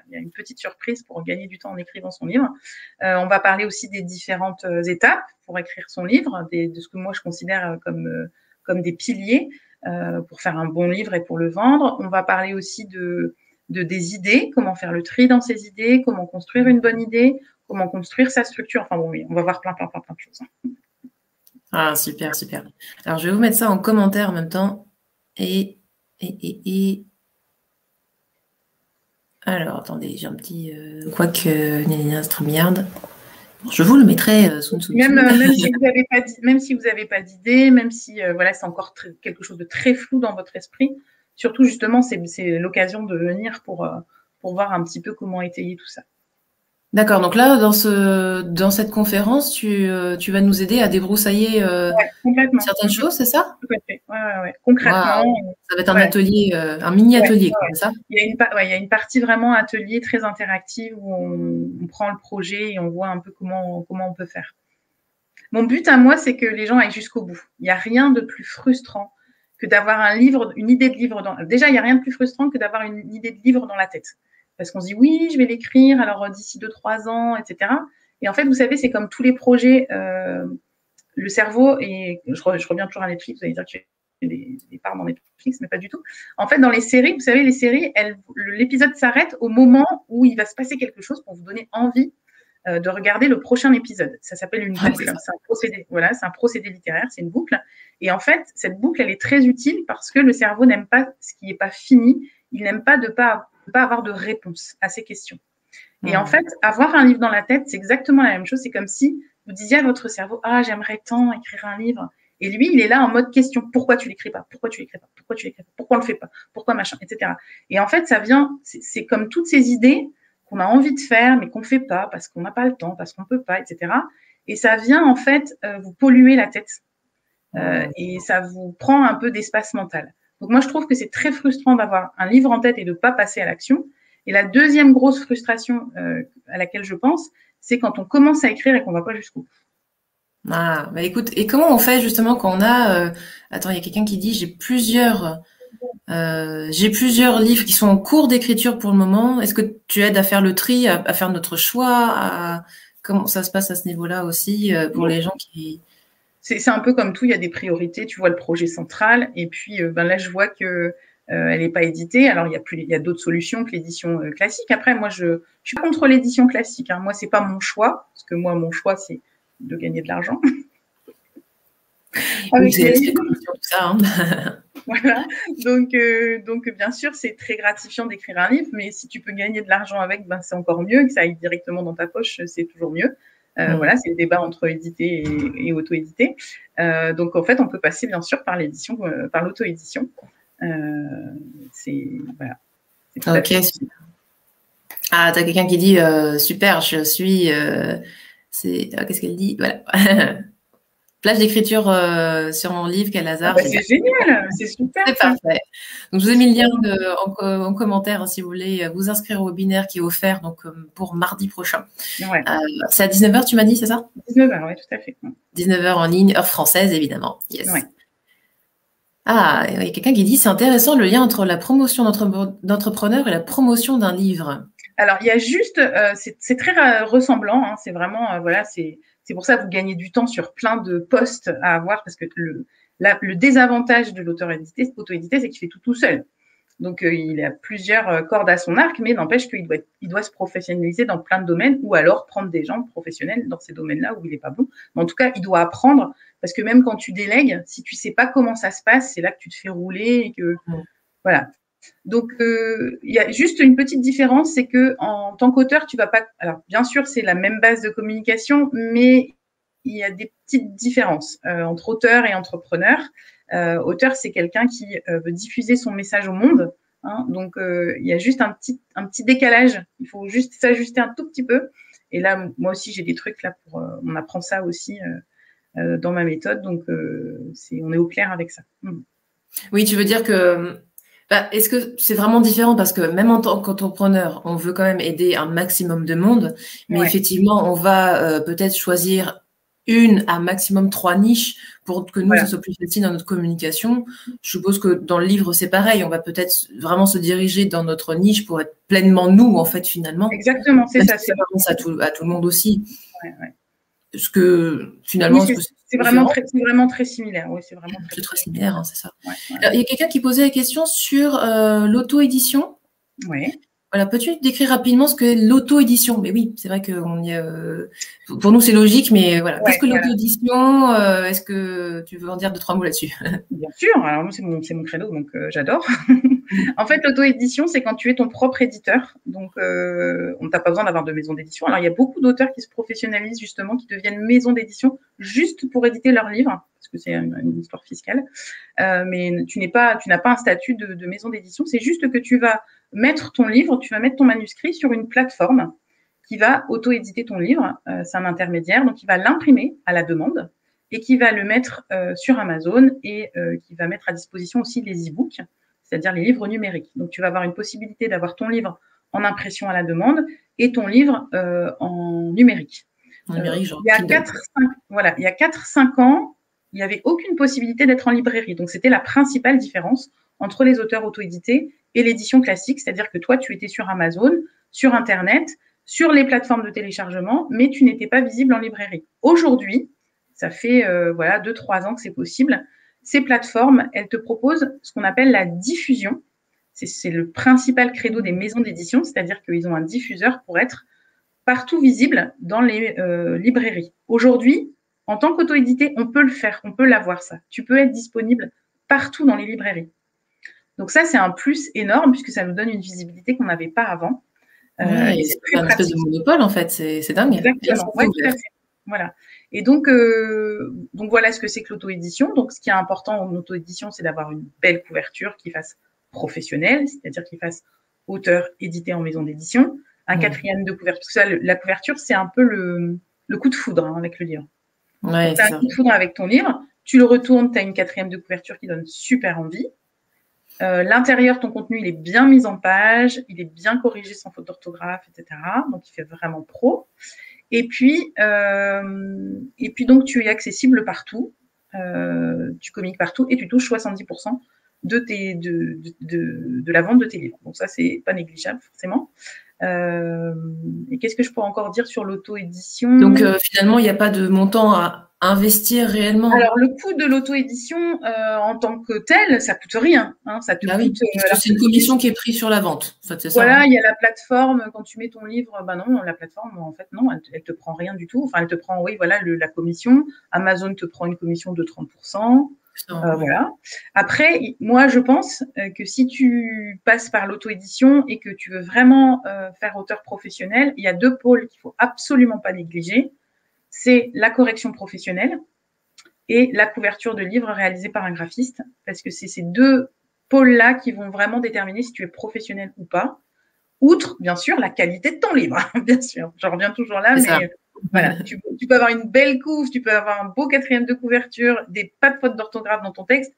il y a une petite surprise pour gagner du temps en écrivant son livre. On va parler aussi des différentes étapes pour écrire son livre, de ce que moi je considère comme des piliers pour faire un bon livre et pour le vendre. On va parler aussi des idées, comment faire le tri dans ses idées, comment construire une bonne idée, comment construire sa structure. Enfin bon, oui, on va voir plein de choses. Ah, super, super. Alors, je vais vous mettre ça en commentaire en même temps. Alors, attendez, j'ai un petit... quoique, StreamYard. Je vous le mettrai sous dessous. Même si vous n'avez pas d'idée, même si voilà, c'est encore quelque chose de très flou dans votre esprit, surtout, justement, c'est l'occasion de venir pour voir un petit peu comment étayer tout ça. D'accord. Donc là, dans cette conférence, tu vas nous aider à débroussailler certaines choses, c'est ça? Tout à fait. Ouais. Concrètement. Wow. Ça va être un atelier, un mini-atelier, comme ça? Il y a une partie vraiment atelier très interactive où on prend le projet et on voit un peu comment on peut faire. Mon but à moi, c'est que les gens aillent jusqu'au bout. Il n'y a rien de plus frustrant que d'avoir une idée de livre Déjà, il n'y a rien de plus frustrant que d'avoir une idée de livre dans la tête. Parce qu'on se dit, oui, je vais l'écrire, alors d'ici 2-3 ans, etc. Et en fait, vous savez, c'est comme tous les projets, le cerveau, et je reviens toujours à Netflix, vous allez dire que j'ai des parts dans Netflix, mais pas du tout. En fait, dans les séries, vous savez, les séries, l'épisode s'arrête au moment où il va se passer quelque chose pour vous donner envie de regarder le prochain épisode. Ça s'appelle une boucle. C'est un procédé. Voilà, c'est un procédé littéraire, c'est une boucle. Et en fait, cette boucle, elle est très utile parce que le cerveau n'aime pas ce qui n'est pas fini. Il n'aime pas de pas avoir de réponse à ces questions. Et en fait, avoir un livre dans la tête, c'est exactement la même chose. C'est comme si vous disiez à votre cerveau, ah, j'aimerais tant écrire un livre. Et lui, il est là en mode question. Pourquoi tu l'écris pas? Pourquoi tu l'écris pas? Pourquoi tu l'écris pas? Pourquoi on le fait pas? Pourquoi machin, etc. Et en fait, ça vient, c'est comme toutes ces idées qu'on a envie de faire, mais qu'on ne fait pas parce qu'on n'a pas le temps, parce qu'on ne peut pas, etc. Et ça vient, en fait, vous polluer la tête. Et ça vous prend un peu d'espace mental. Donc, moi, je trouve que c'est très frustrant d'avoir un livre en tête et de ne pas passer à l'action. Et la deuxième grosse frustration à laquelle je pense, c'est quand on commence à écrire et qu'on ne va pas jusqu'au bout. Ah, bah écoute, et comment on fait justement quand on a... attends, il y a quelqu'un qui dit, j'ai plusieurs livres qui sont en cours d'écriture pour le moment. Est-ce que tu aides à faire le tri, à faire notre choix? Comment ça se passe à ce niveau-là aussi pour les gens qui... C'est un peu comme tout, il y a des priorités. Tu vois le projet central et puis là, je vois que elle n'est pas éditée. Alors, il y a d'autres solutions que l'édition classique. Après, moi, je suis contre l'édition classique. Hein. Moi, c'est pas mon choix, parce que moi, mon choix, c'est de gagner de l'argent. Oui, c'est comme tout ça. Hein. Voilà. Donc, bien sûr, c'est très gratifiant d'écrire un livre, mais si tu peux gagner de l'argent avec, ben, c'est encore mieux. Que ça aille directement dans ta poche, c'est toujours mieux. Voilà, c'est le débat entre édité et auto-édité. Donc, en fait, on peut passer, bien sûr, par l'édition, par l'auto-édition. Voilà. Ok, super. Ah, t'as quelqu'un qui dit super, je suis. Qu'est-ce qu'elle dit? Voilà. Plage d'écriture sur mon livre, quel hasard. C'est génial, c'est super. C'est parfait. Donc, je vous ai mis le lien en commentaire hein, si vous voulez vous inscrire au webinaire qui est offert donc, pour mardi prochain. Ouais. C'est à 19h, tu m'as dit, c'est ça? 19h, oui, tout à fait. 19h en ligne, heure française, évidemment. Yes. Ouais. Ah, il y a quelqu'un qui dit c'est intéressant le lien entre la promotion d'entrepreneur et la promotion d'un livre. Alors, il y a juste, c'est très ressemblant. Hein, c'est vraiment, voilà, c'est pour ça que vous gagnez du temps sur plein de postes à avoir parce que le désavantage de l'auto-édité, c'est qu'il fait tout seul. Donc, il a plusieurs cordes à son arc, mais n'empêche qu'il doit se professionnaliser dans plein de domaines ou alors prendre des gens professionnels dans ces domaines-là où il n'est pas bon. Mais en tout cas, il doit apprendre parce que même quand tu délègues, si tu ne sais pas comment ça se passe, c'est là que tu te fais rouler et que… Voilà. Donc, il y a juste une petite différence, c'est que en tant qu'auteur, tu vas pas… Alors, bien sûr, c'est la même base de communication, mais il y a des petites différences entre auteur et entrepreneur. Auteur, c'est quelqu'un qui veut diffuser son message au monde. Hein, donc, il y a juste un petit décalage. Il faut juste s'ajuster un tout petit peu. Et là, moi aussi, j'ai des trucs là pour… on apprend ça aussi dans ma méthode. Donc, on est au clair avec ça. Oui, tu veux dire que… est-ce que c'est vraiment différent parce que même en tant qu'entrepreneur, on veut quand même aider un maximum de monde, mais effectivement, on va peut-être choisir un maximum 3 niches pour que nous, ça soit plus facile dans notre communication. Je suppose que dans le livre, c'est pareil. On va peut-être vraiment se diriger dans notre niche pour être pleinement nous, en fait, finalement. Exactement, c'est ça. Ça pense à tout le monde aussi. Ouais. Parce que finalement, c'est vraiment très similaire. Oui, c'est vraiment très similaire, hein, c'est ça. Alors, il y a quelqu'un qui posait la question sur l'auto-édition. Oui. Voilà, peux-tu décrire rapidement ce qu'est l'auto-édition? Mais oui, c'est vrai que pour nous, c'est logique, mais voilà. Qu'est-ce que l'auto-édition? Est-ce que tu veux en dire 2-3 mots là-dessus? Bien sûr. Alors, moi, c'est mon credo, donc j'adore. En fait, l'auto-édition, c'est quand tu es ton propre éditeur. Donc, on n'a pas besoin d'avoir de maison d'édition. Alors, il y a beaucoup d'auteurs qui se professionnalisent, justement, qui deviennent maison d'édition juste pour éditer leurs livres, parce que c'est une histoire fiscale. Mais tu n'as pas un statut de maison d'édition. C'est juste que tu vas mettre ton livre, tu vas mettre ton manuscrit sur une plateforme qui va auto-éditer ton livre. C'est un intermédiaire, donc il va l'imprimer à la demande et qui va le mettre sur Amazon et qui va mettre à disposition aussi les e-books, c'est-à-dire les livres numériques. Donc, tu vas avoir une possibilité d'avoir ton livre en impression à la demande et ton livre en numérique. Il y a 4-5 ans, il n'y avait aucune possibilité d'être en librairie. Donc, c'était la principale différence entre les auteurs auto-édités et l'édition classique, c'est-à-dire que toi, tu étais sur Amazon, sur Internet, sur les plateformes de téléchargement, mais tu n'étais pas visible en librairie. Aujourd'hui, ça fait 2-3 ans que c'est possible. Ces plateformes, elles te proposent ce qu'on appelle la diffusion. C'est le principal credo des maisons d'édition, c'est-à-dire qu'ils ont un diffuseur pour être partout visible dans les librairies. Aujourd'hui, en tant qu'auto-édité, on peut le faire, on peut l'avoir ça. Tu peux être disponible partout dans les librairies. Donc ça, c'est un plus énorme puisque ça nous donne une visibilité qu'on n'avait pas avant. C'est un espèce de monopole, en fait. C'est dingue. Exactement. Ouais, tout à fait. Voilà. Et donc voilà ce que c'est que l'auto-édition. Donc, ce qui est important en auto-édition, c'est d'avoir une belle couverture qui fasse professionnelle, c'est-à-dire qui fasse auteur édité en maison d'édition. Un quatrième de couverture. Parce que ça, la couverture, c'est un peu le coup de foudre avec le livre. Ouais, tu as un coup de foudre avec ton livre, tu le retournes, tu as une quatrième de couverture qui donne super envie. L'intérieur, ton contenu, il est bien mis en page, il est bien corrigé sans faute d'orthographe, etc. Donc, il fait vraiment pro. Et puis donc, tu es accessible partout, tu communiques partout et tu touches 70% de la vente de tes livres. Donc, ça, c'est pas négligeable, forcément. Et qu'est-ce que je peux encore dire sur l'auto-édition? Donc, finalement, il n'y a pas de montant à investir réellement. Alors, le coût de l'auto-édition en tant que tel, ça coûte rien. Hein, ça te coûte, c'est une commission qui est prise sur la vente. Ça, c'est voilà, ça, hein. Il y a la plateforme, quand tu mets ton livre, non, la plateforme, en fait, non, elle te prend rien du tout. Enfin, elle te prend, oui, voilà, la commission. Amazon te prend une commission de 30%. Voilà. Après, moi, je pense que si tu passes par l'auto-édition et que tu veux vraiment faire auteur professionnel, il y a 2 pôles qu'il ne faut absolument pas négliger. C'est la correction professionnelle et la couverture de livres réalisée par un graphiste, parce que c'est ces 2 pôles-là qui vont vraiment déterminer si tu es professionnel ou pas. Outre, bien sûr, la qualité de ton livre, bien sûr. Je reviens toujours là, mais voilà, tu peux avoir une belle couve, tu peux avoir un beau quatrième de couverture, pas de fautes d'orthographe dans ton texte.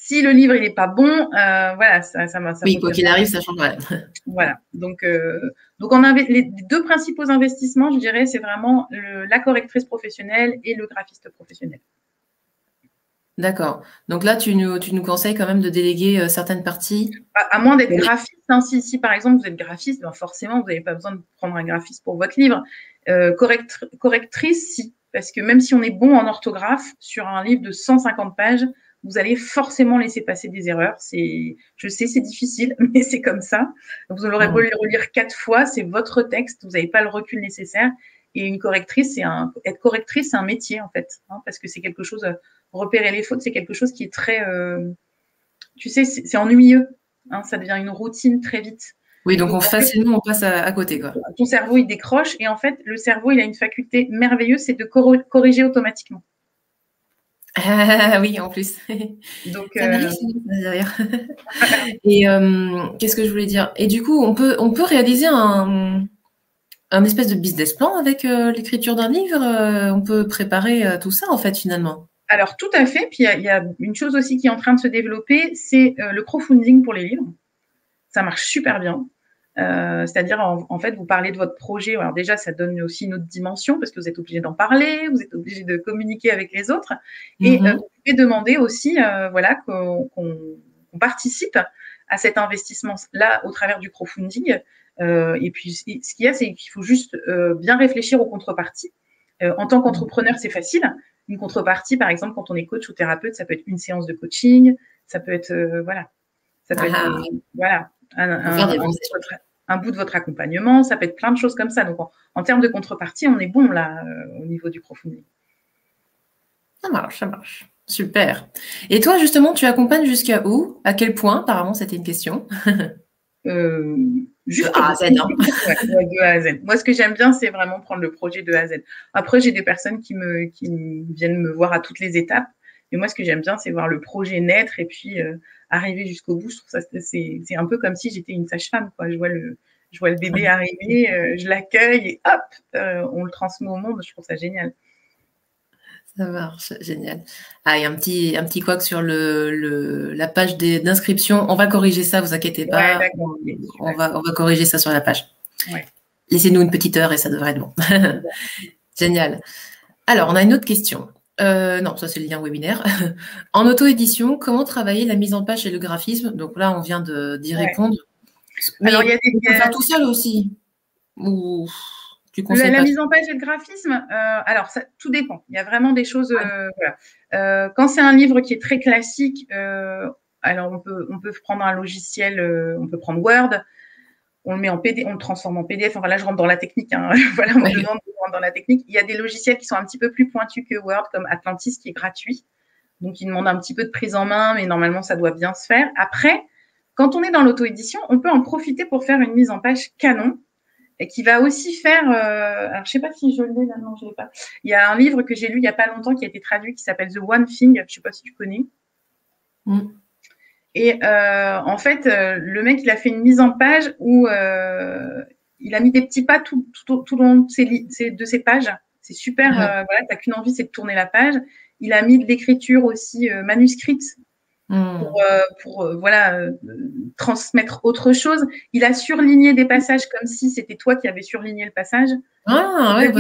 Si le livre, il n'est pas bon, voilà, ça oui, quoi qu'il arrive, ça change rien. Voilà. Donc les 2 principaux investissements, je dirais, c'est vraiment la correctrice professionnelle et le graphiste professionnel. D'accord. Donc là, tu nous conseilles quand même de déléguer certaines parties. À moins d'être graphiste. Hein. Si, par exemple, vous êtes graphiste, ben forcément, vous n'avez pas besoin de prendre un graphiste pour votre livre. Correctrice, si. Parce que même si on est bon en orthographe, sur un livre de 150 pages, vous allez forcément laisser passer des erreurs. Je sais, c'est difficile, mais c'est comme ça. Vous l'aurez beau le relire 4 fois, c'est votre texte, vous n'avez pas le recul nécessaire. Et une correctrice, être correctrice, c'est un métier en fait, hein, parce que c'est quelque chose, repérer les fautes, c'est quelque chose qui est très, tu sais, c'est ennuyeux, hein, ça devient une routine très vite. Oui, donc facilement on passe à côté, quoi. Ton cerveau il décroche et en fait le cerveau il a une faculté merveilleuse, c'est de corriger automatiquement. Ah oui, en plus. Donc, d'ailleurs. Et qu'est-ce que je voulais dire? Et du coup, on peut réaliser un espèce de business plan avec l'écriture d'un livre. On peut préparer tout ça, en fait, finalement. Alors, tout à fait. Puis, il y a une chose aussi qui est en train de se développer, c'est le crowdfunding pour les livres. Ça marche super bien. C'est-à-dire, en fait, vous parlez de votre projet. Alors déjà, ça donne aussi une autre dimension parce que vous êtes obligé d'en parler, vous êtes obligé de communiquer avec les autres. Et vous pouvez demander aussi voilà, qu'on participe à cet investissement-là au travers du crowdfunding. Et puis, ce qu'il y a, c'est qu'il faut juste bien réfléchir aux contreparties. En tant qu'entrepreneur, c'est facile. Une contrepartie, par exemple, quand on est coach ou thérapeute, ça peut être une séance de coaching, ça peut être, voilà, ça peut être, voilà, un bout de votre accompagnement, ça peut être plein de choses comme ça. Donc, en termes de contrepartie, on est bon là au niveau du crowdfunding. Ça marche, ça marche. Super. Et toi, justement, tu accompagnes jusqu'à où? À quel point? Apparemment, c'était une question. Juste de A à Z. Hein. Ouais, de A à Z. Moi, ce que j'aime bien, c'est vraiment prendre le projet de A à Z. Après, j'ai des personnes qui viennent me voir à toutes les étapes. Mais moi, ce que j'aime bien, c'est voir le projet naître et puis arriver jusqu'au bout. Je trouve ça, c'est un peu comme si j'étais une sage-femme, quoi. Je vois le bébé arriver, je l'accueille et hop, on le transmet au monde. Je trouve ça génial. Ça marche, génial. Ah, il y a un petit couac sur la page d'inscription. On va corriger ça, vous inquiétez pas. Ouais, on va corriger ça sur la page. Ouais. Laissez-nous une petite heure et ça devrait être bon. Génial. Alors, on a une autre question. Non, ça c'est le lien webinaire. En auto-édition, comment travailler la mise en page et le graphisme? Donc là, on vient d'y répondre. Mais alors, on peut faire tout seul aussi. Ou tu conseilles la mise en page et le graphisme, alors ça, tout dépend. Il y a vraiment des choses. Voilà. Quand c'est un livre qui est très classique, alors on peut prendre un logiciel, on peut prendre Word, on le met en PDF, on le transforme en PDF. Enfin là, je rentre dans la technique. Hein. Voilà, on me demande de rentrer dans la technique. Il y a des logiciels qui sont un petit peu plus pointus que Word, comme Atlantis, qui est gratuit. Donc, il demande un petit peu de prise en main, mais normalement, ça doit bien se faire. Après, quand on est dans l'auto-édition, on peut en profiter pour faire une mise en page canon et qui va aussi faire. Alors, je sais pas si je l'ai là, non, je l'ai pas. Il y a un livre que j'ai lu il y a pas longtemps qui a été traduit qui s'appelle The One Thing. Je sais pas si tu connais. Et en fait, le mec, il a fait une mise en page où il a mis des petits pas tout le long de ses pages. C'est super. Voilà, t'as qu'une envie, c'est de tourner la page. Il a mis de l'écriture aussi manuscrite pour voilà transmettre autre chose. Il a surligné des passages comme si c'était toi qui avais surligné le passage. Ah ouais,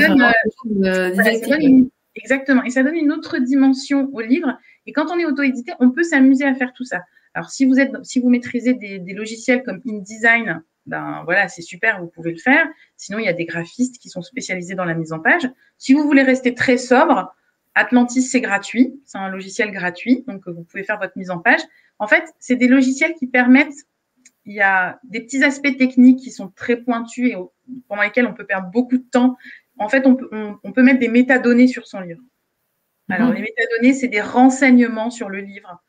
exactement. Et ça donne une autre dimension au livre. Et quand on est auto-édité, on peut s'amuser à faire tout ça. Alors, si vous maîtrisez des logiciels comme InDesign, ben voilà, c'est super, vous pouvez le faire. Sinon, il y a des graphistes qui sont spécialisés dans la mise en page. Si vous voulez rester très sobre, Atlantis, c'est gratuit. C'est un logiciel gratuit, donc vous pouvez faire votre mise en page. En fait, c'est des logiciels qui permettent, il y a des petits aspects techniques qui sont très pointus et pendant lesquels on peut perdre beaucoup de temps. En fait, on peut mettre des métadonnées sur son livre. Alors, les métadonnées, c'est des renseignements sur le livre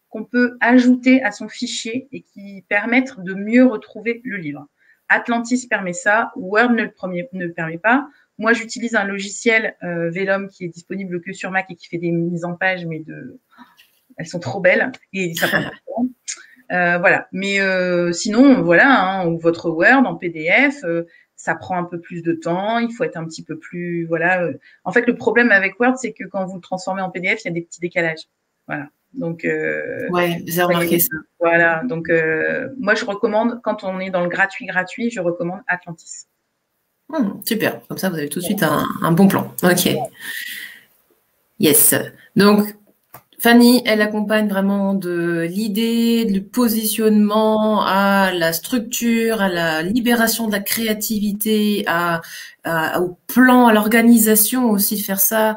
qu'on peut ajouter à son fichier et qui permettent de mieux retrouver le livre. Atlantis permet ça, Word ne le permet pas. Moi, j'utilise un logiciel Vellum qui est disponible que sur Mac et qui fait des mises en page, mais elles sont trop belles et ça prend pas de temps. Voilà. Mais sinon, voilà, hein, votre Word en PDF, ça prend un peu plus de temps. Il faut être un petit peu plus, voilà. En fait, le problème avec Word, c'est que quand vous le transformez en PDF, il y a des petits décalages. Voilà. Donc, ouais, j'ai remarqué ça. Voilà. Donc, moi, je recommande, quand on est dans le gratuit, je recommande Atlantis. Super. Comme ça, vous avez tout de suite un bon plan. OK. Yes. Donc, Fanny, elle accompagne vraiment de l'idée, du positionnement à la structure, à la libération de la créativité, au plan, à l'organisation aussi de faire ça,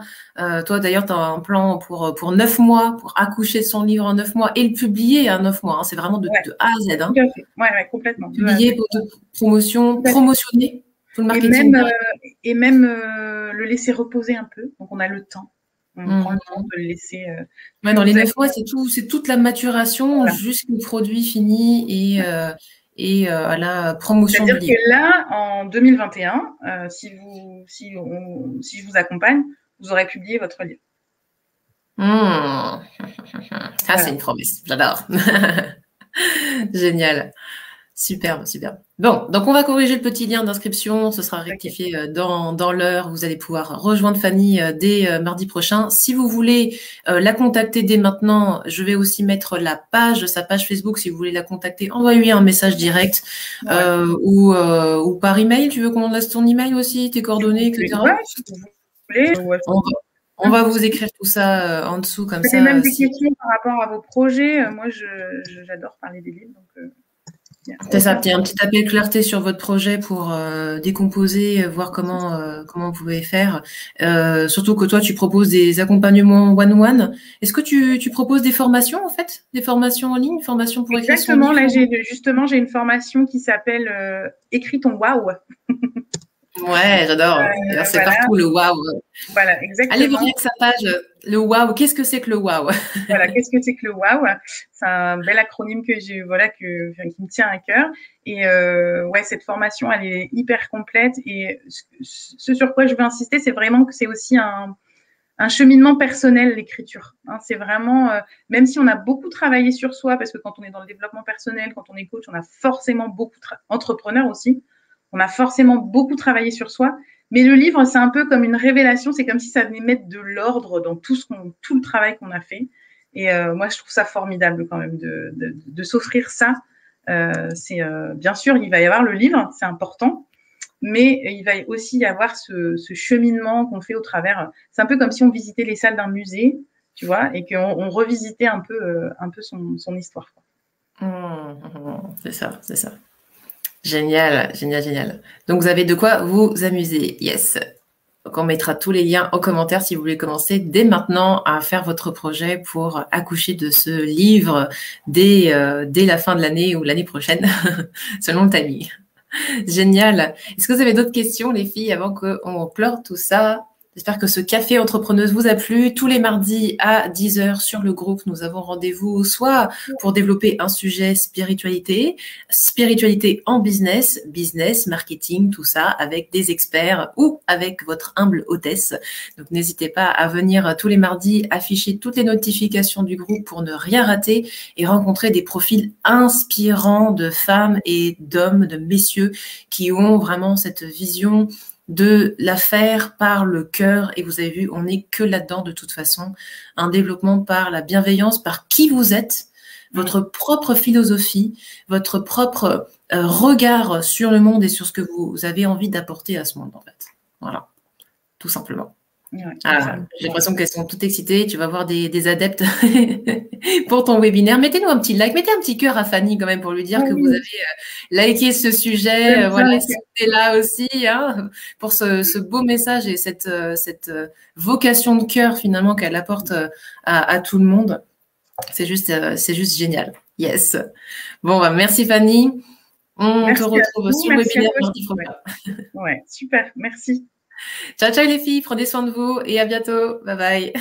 Toi, d'ailleurs, tu as un plan pour 9 mois, pour accoucher de son livre en 9 mois et le publier à 9 mois. Hein. C'est vraiment de A à Z. Hein. Tout à fait. Ouais, complètement. Publier pour de promotionner tout le marketing. Et même le laisser reposer un peu. Donc, on a le temps. On prend le temps de le laisser. Dans les 9 mois, c'est toute la maturation jusqu'au produit fini et à la promotion du livre. C'est-à-dire que là, en 2021, si je vous accompagne, vous aurez publié votre livre. Ça, c'est une promesse. J'adore. Génial. Superbe, superbe. Bon, donc on va corriger le petit lien d'inscription. Ce sera rectifié dans l'heure. Vous allez pouvoir rejoindre Fanny dès mardi prochain. Si vous voulez la contacter dès maintenant, je vais aussi mettre sa page Facebook. Si vous voulez la contacter, envoyez-lui un message direct ou par email. Tu veux qu'on laisse ton email aussi, tes coordonnées, etc. On va vous écrire tout ça en dessous comme ça. J'ai même des questions par rapport à vos projets. Moi, j'adore parler des livres. Donc, c'est ça, un petit appel clarté sur votre projet pour décomposer, voir comment vous pouvez faire. Surtout que toi, tu proposes des accompagnements one-one. Est-ce que tu proposes des formations, en fait? Des formations en ligne, formations pour écrire son livre? Exactement, j'ai une formation qui s'appelle Écris ton waouh. Ouais, j'adore. C'est partout le waouh. Voilà, exactement. Allez voir sa page, le waouh. Qu'est-ce que c'est que le waouh? Voilà, qu'est-ce que c'est que le waouh? C'est un bel acronyme qui me tient à cœur. Et cette formation, elle est hyper complète. Et ce sur quoi je veux insister, c'est vraiment que c'est aussi un cheminement personnel, l'écriture. Hein, c'est vraiment, même si on a beaucoup travaillé sur soi, parce que quand on est dans le développement personnel, quand on est coach, on a forcément entrepreneur aussi. On a forcément beaucoup travaillé sur soi, mais le livre, c'est un peu comme une révélation. C'est comme si ça venait mettre de l'ordre dans tout le travail qu'on a fait. Et moi, je trouve ça formidable quand même de s'offrir ça. Bien sûr, il va y avoir le livre, c'est important, mais il va aussi y avoir ce cheminement qu'on fait au travers. C'est un peu comme si on visitait les salles d'un musée, tu vois, et qu'on revisitait un peu son histoire. C'est ça, c'est ça. Génial, génial, génial. Donc, vous avez de quoi vous amuser. Yes. Donc, on mettra tous les liens en commentaire si vous voulez commencer dès maintenant à faire votre projet pour accoucher de ce livre dès la fin de l'année ou l'année prochaine, selon le timing. Génial. Est-ce que vous avez d'autres questions, les filles, avant qu'on clore tout ça? J'espère que ce café entrepreneuse vous a plu. Tous les mardis à 10h sur le groupe, nous avons rendez-vous soit pour développer un sujet spiritualité en business, marketing, tout ça, avec des experts ou avec votre humble hôtesse. Donc, n'hésitez pas à venir tous les mardis afficher toutes les notifications du groupe pour ne rien rater et rencontrer des profils inspirants de femmes et d'hommes, de messieurs qui ont vraiment cette vision de la faire par le cœur. Et vous avez vu, on n'est que là-dedans de toute façon. Un développement par la bienveillance, par qui vous êtes, votre propre philosophie, votre propre regard sur le monde et sur ce que vous avez envie d'apporter à ce monde, en fait. Voilà, tout simplement. Ouais, j'ai l'impression qu'elles sont toutes excitées. Tu vas voir des adeptes pour ton webinaire. Mettez-nous un petit like, mettez un petit cœur à Fanny quand même pour lui dire que vous avez liké ce sujet. Voilà, c'était là aussi pour ce beau message et cette vocation de cœur finalement qu'elle apporte à tout le monde. C'est juste génial. Yes. Bon, merci Fanny. On te retrouve sur le webinaire mardi prochain. Ouais, super. Merci. Ciao, ciao les filles, prenez soin de vous et à bientôt. Bye bye.